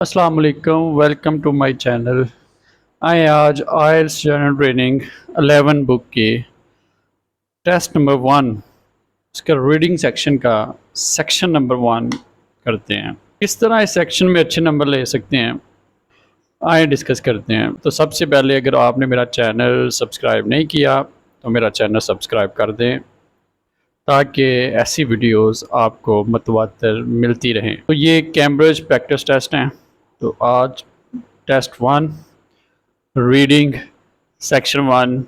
अस्सलाम वालेकुम, welcome to my channel. आए आज आइल्स जनरल ट्रेनिंग 11 बुक के टेस्ट नंबर 1 इसका रीडिंग सेक्शन का सेक्शन नंबर 1 करते हैं। किस तरह इस सेक्शन में अच्छे नंबर ले सकते हैं आए डिस्कस करते हैं। तो सबसे पहले अगर आपने मेरा चैनल सब्सक्राइब नहीं किया तो मेरा चैनल सब्सक्राइब कर दें ताकि ऐसी वीडियोस आपको मतवातर मिलती रहें। तो ये कैम्ब्रिज प्रैक्टिस टेस्ट हैं। तो आज टेस्ट 1 रीडिंग सेक्शन 1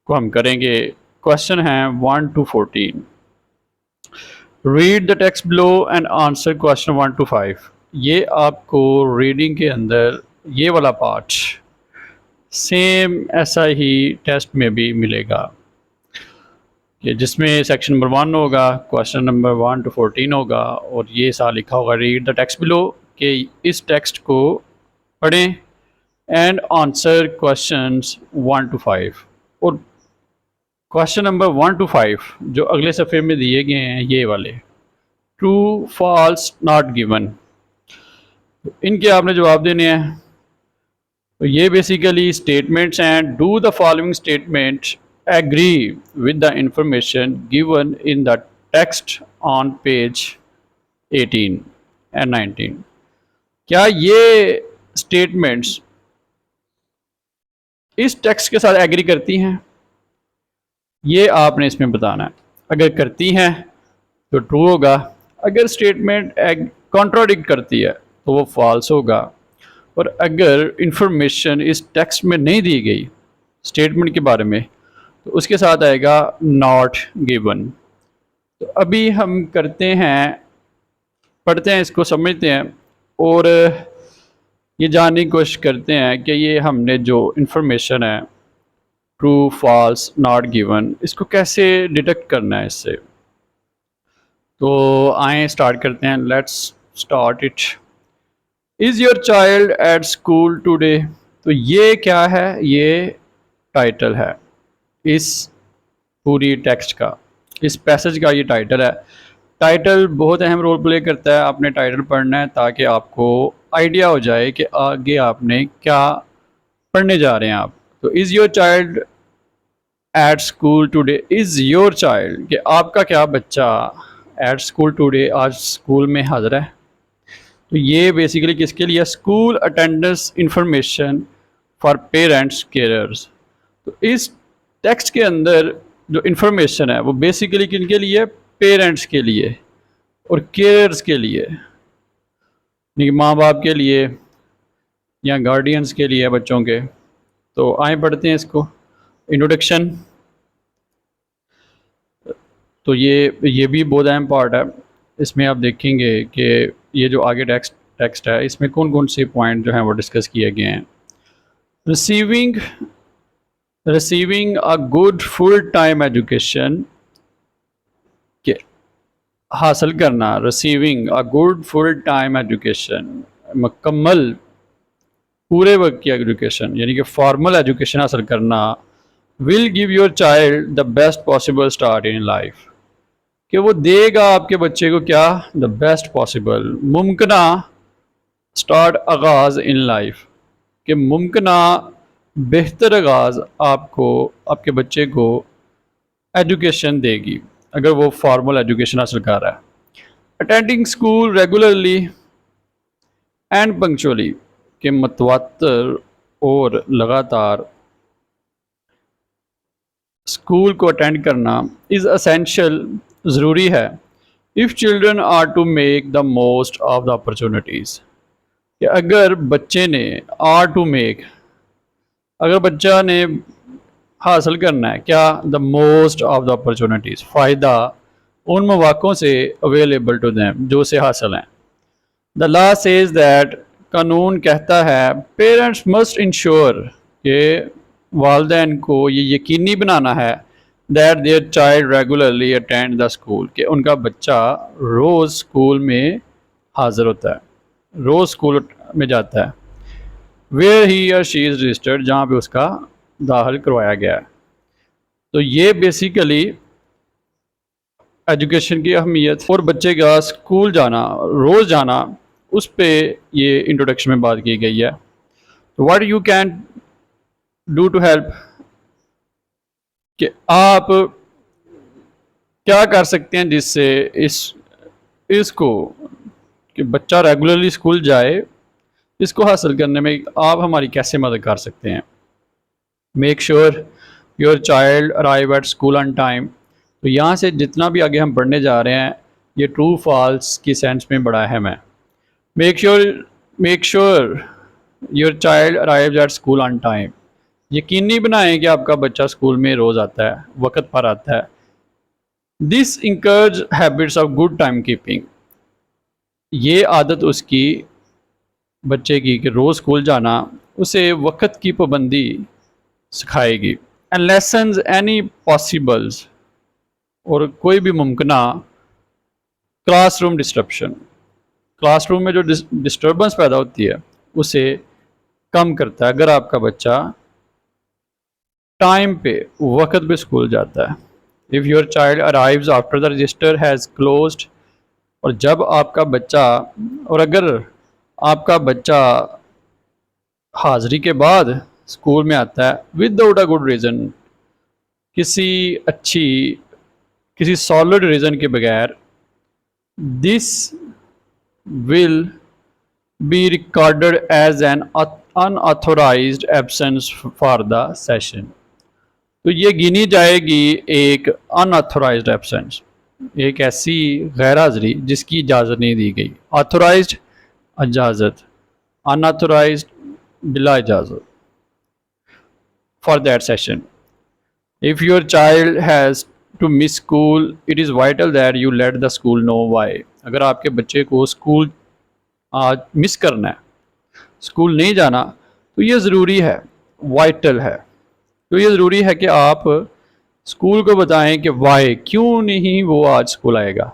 को हम करेंगे। क्वेश्चन है 1 to 14। Read the text below and answer question 1 to 5। ये आपको रीडिंग के अंदर ये वाला पार्ट सेम ऐसा ही टेस्ट में भी मिलेगा कि जिसमें सेक्शन नंबर 1 होगा, क्वेश्चन नंबर 1 to 14 होगा और ये साथ लिखा होगा रीड द टेक्स्ट बिलो कि इस टेक्स्ट को पढ़ें एंड आंसर क्वेश्चंस 1 to 5। और क्वेश्चन नंबर 1 to 5 जो अगले सफ़े में दिए गए हैं ये वाले ट्रू फॉल्स नॉट गिवन, इनके आपने जवाब देने हैं। तो ये बेसिकली स्टेटमेंट्स हैं। Do the following statement agree with the information given in the text on page 18 and 19। क्या ये स्टेटमेंट्स इस टेक्स्ट के साथ एग्री करती हैं? ये आपने इसमें बताना है। अगर करती हैं तो ट्रू होगा, अगर स्टेटमेंट कॉन्ट्राडिक्ट करती है तो वो फॉल्स होगा, और अगर इंफॉर्मेशन इस टेक्स्ट में नहीं दी गई स्टेटमेंट के बारे में तो उसके साथ आएगा नॉट गिवन। तो अभी हम करते हैं, पढ़ते हैं, इसको समझते हैं और ये जानने की कोशिश करते हैं कि ये हमने जो इंफॉर्मेशन है ट्रू फॉल्स नॉट गिवन इसको कैसे डिटेक्ट करना है इससे। तो आए स्टार्ट करते हैं। Let's start it. Is your child at school today. तो ये क्या है? ये टाइटल है इस पूरी टेक्स्ट का, इस पैसेज का ये टाइटल है। टाइटल बहुत अहम रोल प्ले करता है। आपने टाइटल पढ़ना है ताकि आपको आइडिया हो जाए कि आगे आपने क्या पढ़ने जा रहे हैं आप। तो is your child at school today, is your child कि आपका क्या बच्चा एट स्कूल टुडे आज स्कूल में हाजिर है। तो ये बेसिकली किसके लिए? School attendance information for parents carers. तो इस टेक्स्ट के अंदर जो इंफॉर्मेशन है वो बेसिकली किनके लिए? पेरेंट्स के लिए और केयरर्स के लिए, यानी माँ बाप के लिए या गार्डियंस के लिए बच्चों के। तो आए पढ़ते हैं इसको। इंट्रोडक्शन। तो ये भी बहुत अहम पार्ट है। इसमें आप देखेंगे कि ये जो आगे टेक्स्ट है इसमें कौन कौन से पॉइंट जो हैं वो डिस्कस किए गए हैं। Receiving a good full time education के हासिल करना, receiving a good full time education, मुकम्मल पूरे वक्त की एजुकेशन यानी कि फॉर्मल एजुकेशन हासिल करना, will give your child the best possible start in life, कि वो देगा आपके बच्चे को क्या? द बेस्ट पॉसिबल मुमकिना स्टार्ट आगाज़ इन लाइफ, कि मुमकिना बेहतर आगाज़ आपको आपके बच्चे को एजुकेशन देगी अगर वो फॉर्मल एजुकेशन हासिल कर रहा है। Attending school regularly and punctually, कि मतवातर और लगातार स्कूल को अटेंड करना इज़ असेंशियल, ज़रूरी है। If children are to make the most of the opportunities, कि अगर बच्चे ने आर टू मेक, अगर बच्चा ने हासिल करना है क्या? The most of the opportunities, फ़ायदा उन मौक़ों से अवेलेबल टू दैम जो से हासिल हैं। द लॉ सेज़ दैट, कानून कहता है, पेरेंट्स मस्ट इंश्योर, कि वालदैन को ये यकीनी बनाना है that their child regularly attend the school, कि उनका बच्चा रोज़ स्कूल में हाज़िर होता है, रोज़ स्कूल में जाता है। वेयर ही या शी इज़ रजिस्टर्ड, जहाँ पे उसका दाखिल करवाया गया है। तो ये बेसिकली एजुकेशन की अहमियत और बच्चे का स्कूल जाना, रोज़ जाना उस पे ये इंट्रोडक्शन में बात की गई है। तो what you can do to help, कि आप क्या कर सकते हैं जिससे इसको कि बच्चा रेगुलरली स्कूल जाए, इसको हासिल करने में आप हमारी कैसे मदद कर सकते हैं। Make sure your child arrive at school on time. तो यहाँ से जितना भी आगे हम पढ़ने जा रहे हैं ये ट्रू फॉल्स की सेंस में बड़ा अहम है। Make sure your child arrive at school on time. यकीनी बनाएं कि आपका बच्चा स्कूल में रोज़ आता है, वक्त पर आता है। This encourage habits of good time keeping. ये आदत उसकी बच्चे की कि रोज़ स्कूल जाना उसे वक्त की पाबंदी सिखाएगी। एंड लेसन्स एनी पॉसिबल्स, और कोई भी मुमकिना क्लासरूम डिस्ट्रप्शन, क्लासरूम में जो डिस्टर्बेंस पैदा होती है उसे कम करता है अगर आपका बच्चा टाइम पे वक्त पे स्कूल जाता है। If your child arrives after the register has closed, और जब आपका बच्चा, और अगर आपका बच्चा हाज़िरी के बाद स्कूल में आता है विदाउट अ गुड रीज़न, किसी सॉलिड रीज़न के बगैर, this will be recorded as an unauthorised absence for the session. तो ये गिनी जाएगी एक अनऑथोराइज्ड एब्सेंस, एक ऐसी गैर हाज़िरी जिसकी इजाज़त नहीं दी गई। ऑथोराइज्ड इजाज़त, अनऑथोराइज्ड बिला इजाज़त for that session. If your child has to miss school, it is vital that you let the school know why. अगर आपके बच्चे को स्कूल आज मिस करना है, स्कूल नहीं जाना, तो ये ज़रूरी है, वाइटल है। तो ये ज़रूरी है कि आप स्कूल को बताएं कि वाई, क्यों नहीं वो आज स्कूल आएगा।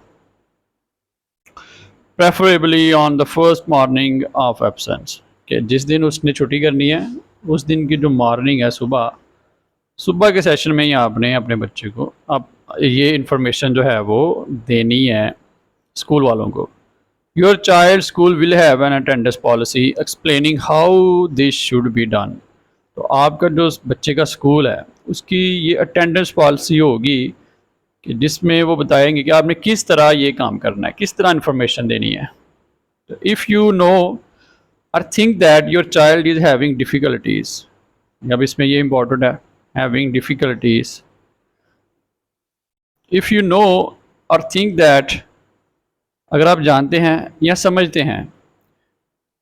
Preferably on the first morning of absence, कि जिस दिन उसने छुट्टी करनी है उस दिन की जो मॉर्निंग है, सुबह के सेशन में ही आपने अपने बच्चे को आप ये इन्फॉर्मेशन जो है वो देनी है स्कूल वालों को। Your child school will have an attendance policy explaining how this should be done. तो आपका जो बच्चे का स्कूल है उसकी ये अटेंडेंस पॉलिसी होगी कि जिसमें वो बताएंगे कि आपने किस तरह ये काम करना है, किस तरह इन्फॉर्मेशन देनी है। तो इफ़ यू नो और think that your child is having difficulties, अब इसमें ये इम्पोर्टेंट है, having difficulties. If you know or think that, अगर आप जानते हैं या समझते हैं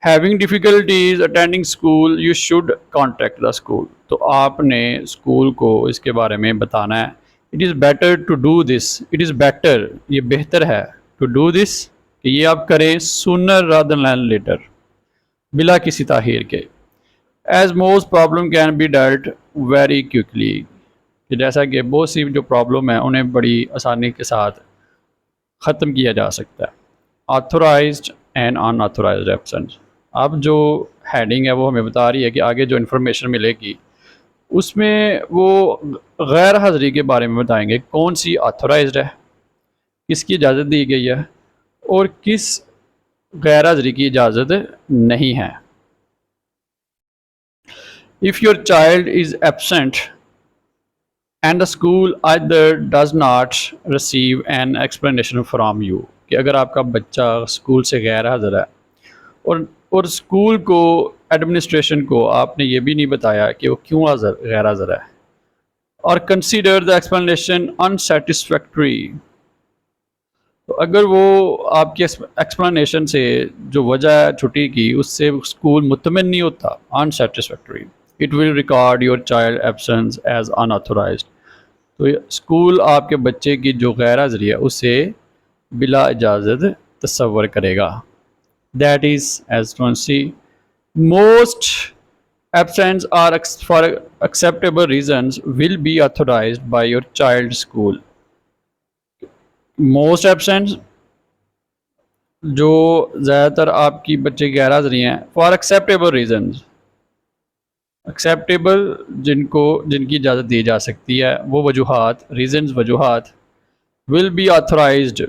having difficulties attending school, you should contact the school। तो आपने स्कूल को इसके बारे में बताना है। It is better to do this, it is better, ये बेहतर है, to do this, कि ये आप करें sooner rather than later, बिला किसी ताख़ीर के। As most problem can be dealt very quickly, कि जैसा कि बहुत सी जो प्रॉब्लम है उन्हें बड़ी आसानी के साथ ख़त्म किया जा सकता है। ऑथोराइज्ड एंड अनऑथोराइज्ड एब्सेंस, अब जो हेडिंग है वो हमें बता रही है कि आगे जो इन्फॉर्मेशन मिलेगी उसमें वो गैर हाज़िरी के बारे में बताएंगे, कौन सी ऑथोराइज्ड है, किसकी इजाज़त दी गई है और किस गैर हाज़िरी की इजाज़त नहीं है। If your child is absent and the school either does not receive an explanation from you, कि अगर आपका बच्चा स्कूल से गैर हाज़िर है और स्कूल को, एडमिनिस्ट्रेशन को आपने ये भी नहीं बताया कि वो क्यों गैर हाज़िर है, और कंसीडर द एक्सप्लेनेशन अनसेटिस्फैक्ट्री, तो अगर वो आपकी एक्सप्लेनेशन से जो वजह है छुट्टी की उससे स्कूल मुतमिन नहीं होता, unsatisfactory, it will record your child absence as unauthorised. तो स्कूल आपके बच्चे की जो गैर हाज़िरी है उसे बिला इजाज़त तस्वर करेगा। That is as to see most absence are for acceptable reasons will be authorised by your child school. Most absence जो ज़्यादातर आपकी बच्चे की गैर हाज़िरी हैं, फॉर एक्सेप्टेबल रीजन्स, एक्सेप्टेबल जिनकी इजाज़त दी जा सकती है, वो वजूहात, रीजन्स वजूहात, विल बी ऑथोराइज्ड,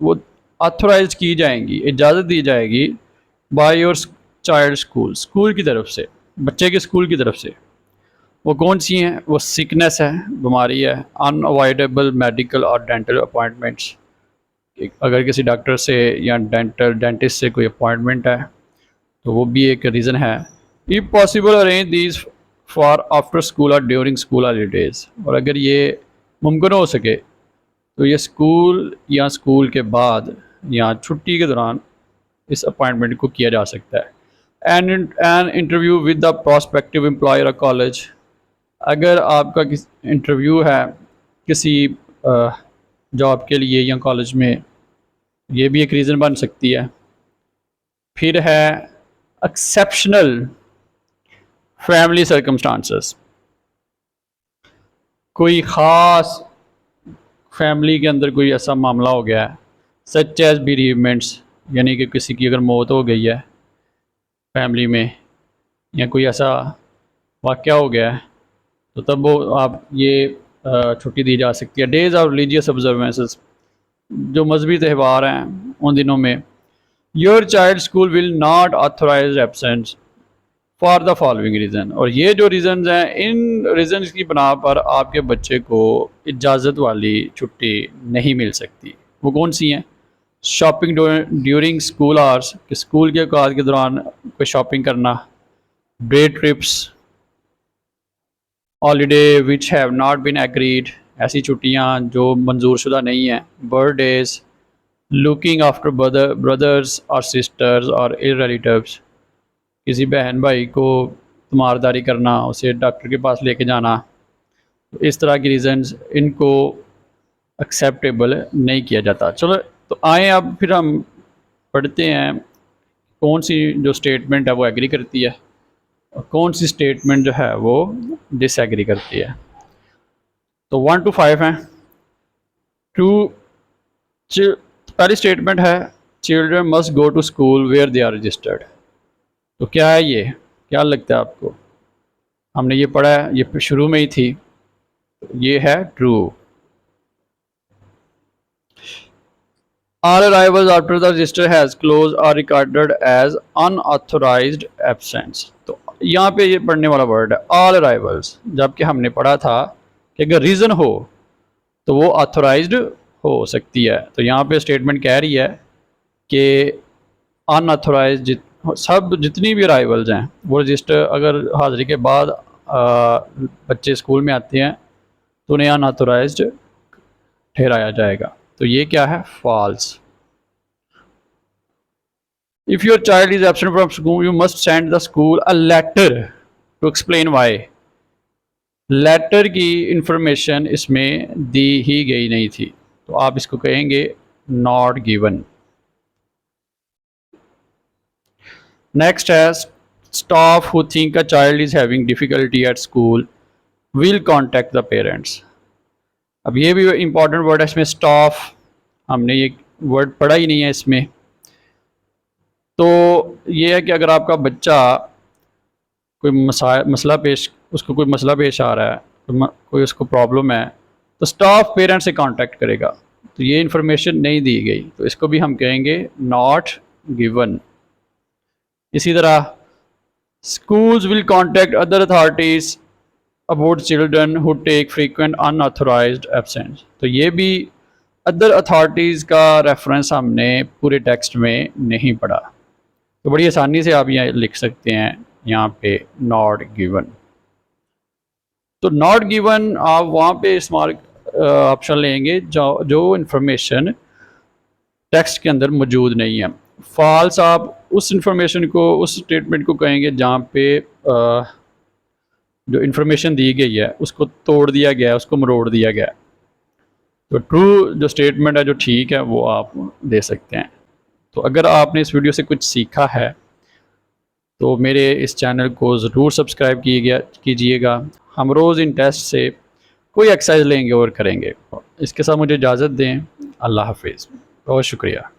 वो ऑथोराइज की जाएंगी, इजाज़त दी जाएगी bye your child school, school की तरफ से, बच्चे के स्कूल की तरफ से। वो कौन सी हैं? वो सिकनेस है, बीमारी है, अनअवॉइडेबल मेडिकल और डेंटल अपॉइंटमेंट्स, अगर किसी डॉक्टर से या डेंटिस्ट से कोई अपॉइंटमेंट है तो वो भी एक रीज़न है। If possible arrange these for after school और ड्यूरिंग स्कूल हॉलीडेज़, और अगर ये मुमकिन हो सके तो ये स्कूल या स्कूल के बाद या छुट्टी के दौरान इस अपॉइंटमेंट को किया जा सकता है। An interview with the prospective employer college, अगर आपका किस इंटरव्यू है किसी जॉब के लिए या कॉलेज में, ये भी एक रीज़न बन सकती है। फिर है एक्सेप्शनल फैमिली सर्कमस्टांसेस, कोई ख़ास फैमिली के अंदर कोई ऐसा मामला हो गया है, सच एज बेरीवमेंट्स, यानी कि किसी की अगर मौत हो गई है फैमिली में या कोई ऐसा वाक़या हो गया है, तो तब वो आप ये छुट्टी दी जा सकती है। डेज़ ऑफ रिलीजियस ऑब्जर्वेंसेस, जो मजहबी त्यौहार हैं उन दिनों में। Your child school will not authorise absence for the following reason, और ये जो रीज़न्स हैं, इन रीज़न्स की बिना पर आपके बच्चे को इजाज़त वाली छुट्टी नहीं मिल सकती। वो कौन सी हैं? शॉपिंग ड्यूरिंग स्कूल आवर्स, कि स्कूल के अवकाश के दौरान कोई शॉपिंग करना। Day trips, holiday which have not been agreed, ऐसी छुट्टियाँ जो मंजूरशुदा नहीं हैं। बर्थडेज, लुकिंग आफ्टर ब्रदर्स और सिस्टर्स और इल रिलेटिव्स, किसी बहन भाई को तीमारदारी करना, उसे डॉक्टर के पास लेके जाना। तो इस तरह की रीज़न्स, इनको एक्सेप्टेबल नहीं किया जाता। चलो तो आए अब फिर हम पढ़ते हैं कौन सी जो स्टेटमेंट है वो एग्री करती है और कौन सी स्टेटमेंट जो है वो डिसएग्री करती है। तो 1 to 5 हैं। टू, पहली स्टेटमेंट है children must go to school where they are registered. तो क्या है ये? क्या लगता है आपको? हमने ये पढ़ा है, ये शुरू में ही थी। ये है true. All arrivals after the register has closed are recorded as unauthorized absence। तो यहाँ पे ये पढ़ने वाला वर्ड है all arrivals, जबकि हमने पढ़ा था कि अगर रीज़न हो तो वो ऑथोराइज्ड हो सकती है। तो यहाँ पे स्टेटमेंट कह रही है कि अनऑथोराइज्ड सब जितनी भी अराइवल्स हैं वो रजिस्टर, अगर हाज़िरी के बाद बच्चे स्कूल में आते हैं तो उन्हें अनऑथोराइज्ड ठहराया जाएगा। तो ये क्या है? False. If your child is absent from school you must send the school a letter to explain why. Letter की इंफॉर्मेशन इसमें दी ही गई नहीं थी, तो आप इसको कहेंगे नॉट गिवन। नेक्स्ट है staff who think a child is having difficulty at school will contact the parents. अब ये भी इंपॉर्टेंट वर्ड है इसमें, स्टाफ, हमने ये वर्ड पढ़ा ही नहीं है इसमें। तो ये है कि अगर आपका बच्चा कोई उसको कोई मसला पेश आ रहा है, कोई उसको प्रॉब्लम है, तो स्टाफ पेरेंट से कांटेक्ट करेगा। तो ये इन्फॉर्मेशन नहीं दी गई, तो इसको भी हम कहेंगे नॉट गिवन। इसी तरह schools will contact other authorities about children who take frequent unauthorised absence. तो ये भी अदर अथॉरिटीज़ का रेफरेंस हमने पूरे टेक्स्ट में नहीं पढ़ा, तो बड़ी आसानी से आप यहाँ लिख सकते हैं यहाँ पे नॉट गिवन। तो नॉट गिवन आप वहाँ पे इस्तेमाल ऑप्शन लेंगे जो इन्फॉर्मेशन टेक्स्ट के अंदर मौजूद नहीं है। फॉल्स आप उस इंफॉर्मेशन को, उस स्टेटमेंट को कहेंगे जहाँ पे जो इन्फॉर्मेशन दी गई है उसको तोड़ दिया गया है, उसको मरोड़ दिया गया है। तो ट्रू जो स्टेटमेंट है, जो ठीक है, वो आप दे सकते हैं। तो अगर आपने इस वीडियो से कुछ सीखा है तो मेरे इस चैनल को ज़रूर सब्सक्राइब कीजिएगा। हम रोज़ इन टेस्ट से कोई एक्सरसाइज लेंगे और करेंगे। इसके साथ मुझे इजाज़त दें। अल्लाह हाफिज़। बहुत शुक्रिया।